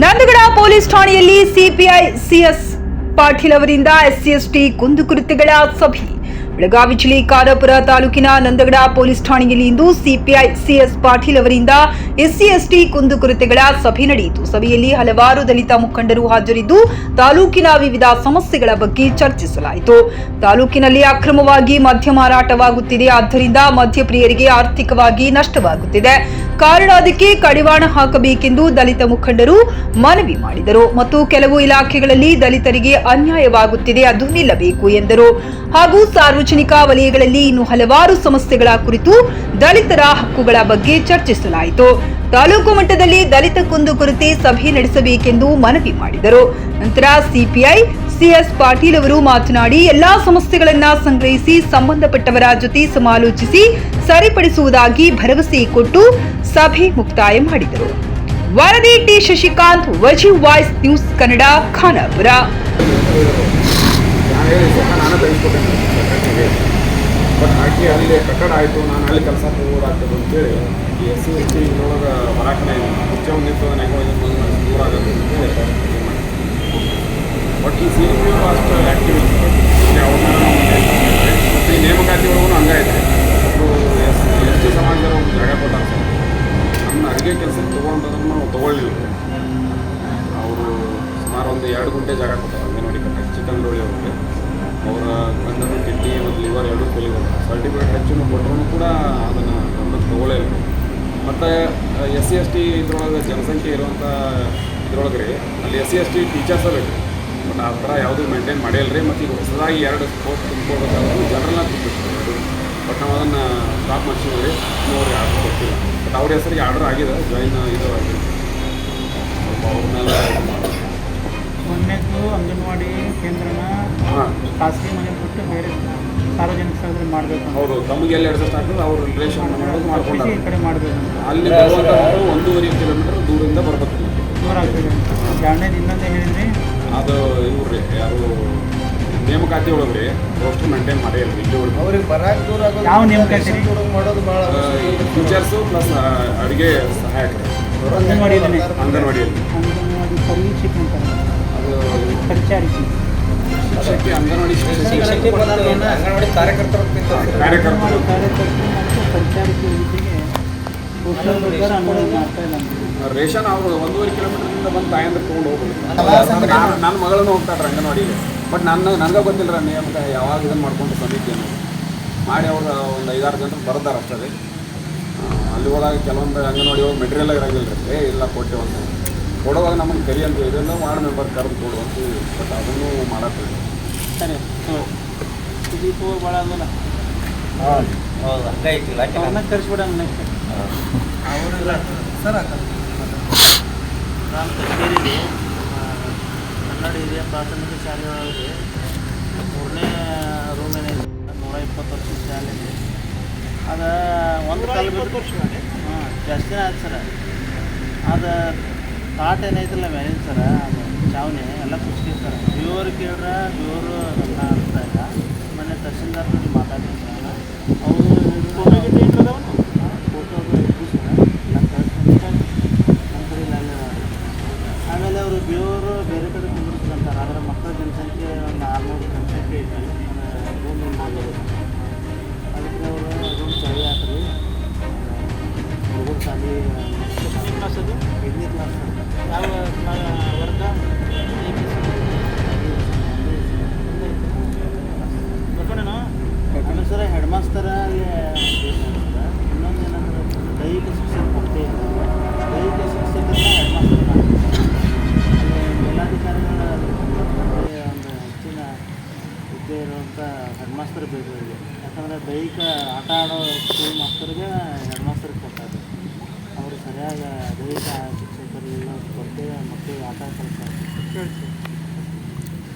Nandagad police ಠಾಣೆಯಲ್ಲಿ CPI CS Patil ಅವರಿಂದ SC/ST ಕುಂದುಕೊರತೆಗಳ ಸಭೆ. ಬೆಳಗಾವಿ ಜಿಲ್ಲೆ ಖಾನಾಪುರ ತಾಲೂಕಿನ ನಂದಗಡ ಪೊಲೀಸ್ ಠಾಣೆಯಲ್ಲಿ ಇಂದು ಸಿಪಿಐ ಸಿಎಸ್ ಪಾಟೀಲ್ ಅವರಿಂದ SC/ST ಕುಂದುಕೊರತೆಗಳ ಸಭೆ ನಡೆಯಿತು. ಸಭೆಯಲ್ಲಿ ಹಲವಾರು ದಲಿತ ಮುಖಂಡರು ಹಾಜರಿದ್ದು ತಾಲೂಕಿನ ವಿವಿಧ ಸಮಸ್ಯೆಗಳ ಬಗ್ಗೆ ಚರ್ಚಿಸಲಾಯಿತು. ತಾಲೂಕಿನಲ್ಲಿ ಅಕ್ರಮವಾಗಿ ಮದ್ಯ ಮಾರಾಟವಾಗುತ್ತಿದೆ, ಆದ್ದರಿಂದ ಮದ್ಯಪ್ರಿಯರಿಗೆ ಆರ್ಥಿಕವಾಗಿ ನಷ್ಟವಾಗುತ್ತಿದೆ. ಕಾರಣ ಅದಕ್ಕೆ ಕಡಿವಾಣ ಹಾಕಬೇಕೆಂದು ದಲಿತ ಮುಖಂಡರು ಮನವಿ ಮಾಡಿದರು ಮತ್ತು ಕೆಲವು ಇಲಾಖೆಗಳಲ್ಲಿ ದಲಿತರಿಗೆ ಅನ್ಯಾಯವಾಗುತ್ತಿದೆ, ಅದು ನಿಲ್ಲಬೇಕು ಎಂದರು. ಹಾಗೂ ಸಾರ್ವಜನಿಕ ವಲಯಗಳಲ್ಲಿ ಇನ್ನು ಹಲವಾರು ಸಮಸ್ಯೆಗಳ ಕುರಿತು ದಲಿತರ ಹಕ್ಕುಗಳ ಬಗ್ಗೆ ಚರ್ಚಿಸಲಾಯಿತು. ತಾಲೂಕು ಮಟ್ಟದಲ್ಲಿ ದಲಿತ ಕುಂದುಕೊರತೆ ಸಭೆ ನಡೆಸಬೇಕೆಂದು ಮನವಿ ಮಾಡಿದರು. ನಂತರ ಸಿಪಿಐ ಸಿಎಸ್ ಪಾಟೀಲ್ ಅವರು ಮಾತನಾಡಿ ಎಲ್ಲಾ ಸಮಸ್ಯೆಗಳನ್ನ ಸಂಗ್ರಹಿಸಿ ಸಂಬಂಧಪಟ್ಟವರ ಜೊತೆ ಸಮಾಲೋಚಿಸಿ ಸರಿಪಡಿಸುವುದಾಗಿ ಭರವಸೆ ಕೊಟ್ಟು ಸಭೆ ಮುಕ್ತಾಯ ಮಾಡಿದರು. ವರದಿ ಟಿ ಶಶಿಕಾಂತ್, ವಜಿ voice news Kannada, Khanapur. But ಆಕೆ ಅಲ್ಲಿ ಕಟ್ಟಡ ಆಯಿತು, ನಾನು ಅಲ್ಲಿ ಕೆಲಸ ಹೋಗೋದಾಗ್ತದೆ ಅಂತೇಳಿ SC/ST ಇದ್ರೊಳಗೆ ಬರಾಕನೇ ಮುಚ್ಚ ಒಂದಿತ್ತು ಹೆಂಗೋ ದೂರ ಆಗೋದು ಅಂತೇಳಿ. ಬಟ್ ಈ CPO ಅಷ್ಟು ಆ್ಯಕ್ಟಿವ್ ಅವ್ರನ್ನ ಮತ್ತು ಈ ನೇಮಕಾತಿ ಒಳಗೂ ಹಂಗಾಯ್ತು. ಅವರು ST ಸಮಾಜದ ಒಂದು ಜಾಗ ಕೊಟ್ಟಾರ ಸರ್. ನಮ್ಮ ಅಡುಗೆ ಕೆಲಸಕ್ಕೆ ತೊಗೊಂಡ್ರೆ ನಾವು ತೊಗೊಳ್ಳಿಲ್ಲ. ಅವರು ಸುಮಾರು ಒಂದು 2 ಗುಂಟೆ ಜಾಗ ಕೊಟ್ಟಾರೆ ಅಂಗನವಾಡಿ ಕಟ್ಟಕ್ಕೆ, ಚಿಕ್ಕಂಗನವಾಡಿ ಅವ್ರಿಗೆ. ಅವರ ಗಂಡನ ಕಿಡ್ನಿ ಮತ್ತು ಲಿವರ್ 2 ಫೇಲಿಯರ್. ಸರ್ಟಿಫಿಕೇಟ್ ಹೆಚ್ಚು ಕೊಟ್ಟರು ಕೂಡ ಅದನ್ನು ಗಮನಕ್ಕೆ ತೊಗೊಳ್ಳೇ ಇಲ್ಲ. ಮತ್ತು SC/ST ಇದ್ರೊಳಗೆ ಜನಸಂಖ್ಯೆ ಇರುವಂಥ ಇದ್ರೊಳಗೆ ರೀ ಅಲ್ಲಿ SC/ST ಟೀಚರ್ಸೇ ಬೇಕು. ಬಟ್ ಆ ಥರ ಯಾವುದೂ ಮೇಂಟೈನ್ ಮಾಡಿಲ್ಲ ರೀ. ಮತ್ತು ಈಗ ಹೊಸದಾಗಿ 2 ಪೋಸ್ಟ್ ತುಂಬಿಕೊಡ್ಬೇಕಾದ್ರೆ ಜನರಲ್ನ ತುಂಬಿಸ್ತಾರೆ. ಬಟ್ ನಾವು ಅದನ್ನು ಸ್ಟಾಪ್ ಮಾಡ್ಸಿದ್ವಿ. ಇನ್ನೂ ಅವ್ರಿಗೆ ಆರ್ಡರ್ ಕೊಟ್ಟಿಲ್ಲ. ಬಟ್ ಅವ್ರ ಹೆಸರಿಗೆ ಆರ್ಡರ್ ಆಗಿದೆ, ಜಾಯಿನ್ ಇದು ಆಗಿದೆ. ಸ್ವಲ್ಪ ಅವ್ರ ಮೇಲೆ ಮೊನ್ನೆದು ಅಂಗನವಾಡಿ ಕೇಂದ್ರನ ಖಾಸಗಿ ಮನೆ ಬಿಟ್ಟು ಬೇರೆ ಸಾರ್ವಜನಿಕ ಸ್ಥಳದಲ್ಲಿ ಮಾಡಬೇಕು. ಹೌದು, ತಮಗೆ ಎಲ್ಲಿ ಅಡ್ಜಸ್ಟ್ ಆಗ್ತದೆ ಅವ್ರ ರಿಲೇಷನ್ ಮಾಡ್ಕೊಂಡು ಈ ಕಡೆ ಮಾಡಬೇಕು. ಅಲ್ಲಿ ಬರುವಂಥವ್ರು 1.5 ಕಿಲೋಮೀಟರ್ ದೂರದಿಂದ ಬರ್ಬೇಕು. ದೂರ ಆಗ್ತದೆ. ಎರಡನೇದು ಇನ್ನೊಂದು ಹೇಳಿದ್ರಿ, ಅದು ಇವ್ರು ರೀ ಯಾರು ನೇಮಕಾತಿ ಒಳಗೆ ರೀ ಪೋಸ್ಟ್ ಮೇಂಟೈನ್ ಮಾಡೇ ಇಲ್ಲ. ಇಲ್ಲಿ ಅವ್ರಿಗೆ ಬರಾಕ್ ದೂರ ಆಗೋದು. ಯಾವ ನೇಮಕಾತಿ ಮಾಡೋದು ಭಾಳ ಟೀಚರ್ಸು ಪ್ಲಸ್ ಅಡುಗೆ ಸಹಾಯಕರು ಅಂಗನವಾಡಿಯಲ್ಲಿ ಅಂಗನವಾಡಿಯಲ್ಲಿ ಪರೀಕ್ಷೆ ಅಂತಾರೆ. ಅದು ಪರಿಚಾರಿಕೆ ಶಿಕ್ಷಕಿ ಅಂಗನವಾಡಿ ಅಂಗನವಾಡಿ ಕಾರ್ಯಕರ್ತರು ಕಾರ್ಯಕರ್ತರು ಮತ್ತು ಪರಿಚಾರಿಕೆ ಜೊತೆಗೆ ಅಂಗನವಾಡಿ ಮಾಡ್ತಾ ಇಲ್ಲ. ರೇಷನ್ ಅವರು 1.5 ಕಿಲೋಮೀಟರ್ದಿಂದ ಬಂದು ತಾಯಂದ್ರೆ ತೊಗೊಂಡು ಹೋಗ್ಬೋದು. ನನ್ನ ಮಗಳನ್ನು ಹೋಗ್ತಾಡ್ರಿ ಅಂಗನವಾಡಿಗೆ. ಬಟ್ ನನಗೆ ಗೊತ್ತಿಲ್ಲ ನೇಮಕ ಯಾವಾಗ ಇದನ್ನು ಮಾಡ್ಕೊಂಡು ಸಮಿತಿಯನ್ನು ಮಾಡಿ ಅವ್ರು ಒಂದು 5-6 ಜನರು ಬರ್ತಾರೆ ಅಷ್ಟೇ. ಅಲ್ಲಿ ಹೋದಾಗ ಕೆಲವೊಂದು ಅಂಗನವಾಡಿ ಹೋಗಿ ಮೆಟೀರಿಯಲ್ ಇರೋಂಗಿಲ್ಲ ರೀ. ಇಲ್ಲ ಕೊಟ್ಟೆ ಅಂತ ಕೊಡುವಾಗ ನಮಗೆ ಕರಿ ಅಂತ ಇದೆಲ್ಲ ವಾರ್ಡ್ ಮೆಂಬರ್ ಕರೆದು ಕೊಡು ಅಂತ. ಬಟ್ ಅದನ್ನು ಮಾಡಕ್ಕೆ ಸರಿ ದೀಪು ಭಾಳ ಅದಲ್ಲ. ಹೌದು, ಹಂಗೈತಿ. ಅವ್ರನ್ನ ಕರೆಸ್ಬಿಡೋಣ ನೆಕ್ಸ್ಟ್. ಅವರೆಲ್ಲ ಸರ್ ನಾನು ಕಚೇರಿಲಿ ಕನ್ನಡ ಹಿರಿಯ ಪ್ರಾಥಮಿಕ ಶಾಲೆ ಒಳಗೆ 3ನೇ ರೂಮೇನೆ 120 ವರ್ಷದ ಶಾಲೆ. ಅದು ಒಂದು ಕಾಲ ಬಿಟ್ಟು ಜಾಸ್ತಿನೇ ಆಯ್ತು ಸರ. ಅದು ಕಾಟ ಏನೈತಲ್ಲ ಮ್ಯಾಲಿನ ಸರ, ಅದು ಚಾವಣಿ ಎಲ್ಲ ಕುಚ್ಚಿದೆ ಸರ್. ಇವರು ಕೇಳ್ರೆ ಇವರು ನನ್ನ ಅರ್ಥ ಇಲ್ಲ. ಮೊನ್ನೆ ತಹಸೀಲ್ದಾರ್ ಜೊತೆ ಮಾತಾಡ್ತೀನಿ ಸರ್. ಅವರು ಫೋಟೋ ಇಟ್ಟು ನಾನು ಕಳಿಸ್ತೀನಿ ನಮ್ಮ ಕಡೆ ಇಲ್ಲ. ಆಮೇಲೆ ಅವರು ಬೇವರು ಬೇರೆ ಕಡೆ ಕುಂದಿರ್ಸ್ಕೊಂತಾರೆ. ಆದರೆ ಮಕ್ಕಳ ಜನಸಂಖ್ಯೆ ಒಂದು 600 ಜನಸಂಖ್ಯೆ ಐತಿ. ರೂಮ್ ಅದಕ್ಕೆ ಅವರು ರೂಮ್ ಸರಿ ಆಗ್ತದೆ. ಹುಡುಗರು ಶಾಲೆ 5ನೇ ಕ್ಲಾಸ್ ಅದು 5ನೇ ಕ್ಲಾಸ್. ಯಾವ ವರ್ಗ ಬರ್ಕೊಂಡೇನು ಆಮೇಲೆ ಸರ ಹೆಡ್ ಮಾಸ್ತರ ಅಲ್ಲಿ ಇನ್ನೊಂದು ಏನಂದ್ರೆ ದೈಹಿಕ ಶಿಕ್ಷಣ ಕೊಡ್ತೇ ಇಲ್ಲ. ದೈಹಿಕ ಶಿಕ್ಷಕರನ್ನ ಹೆಡ್ ಮಾಸ್ಟರ್ ಮಾಡ್ತಾರೆ. ಅಲ್ಲಿ ಮೇಲಾಧಿಕಾರಿಗಳ ಒಂದು ಹೆಚ್ಚಿನ ಹುದ್ದೆ ಇರುವಂಥ ಹೆಡ್ ಮಾಸ್ತರ್ ಬೇಕು ಇಲ್ಲಿ. ಯಾಕಂದರೆ ದೈಹಿಕ ಆಟ ಆಡೋ ಸ್ಕೂಲ್ ಮಾಸ್ತರ್ಗೆ ಹೆಡ್ ಮಾಸ್ತರ್ಗೆ ಕೊಡ್ತಾರೆ. ಅವರು ಸರಿಯಾಗಿ ದೈಹಿಕ ಶಿಕ್ಷಕರು ಇಲ್ಲ ಕೊಟ್ಟೆ ಮಕ್ಕಳಿಗೆ ಆಟ ಕಲಿಸ್ತಾರೆ.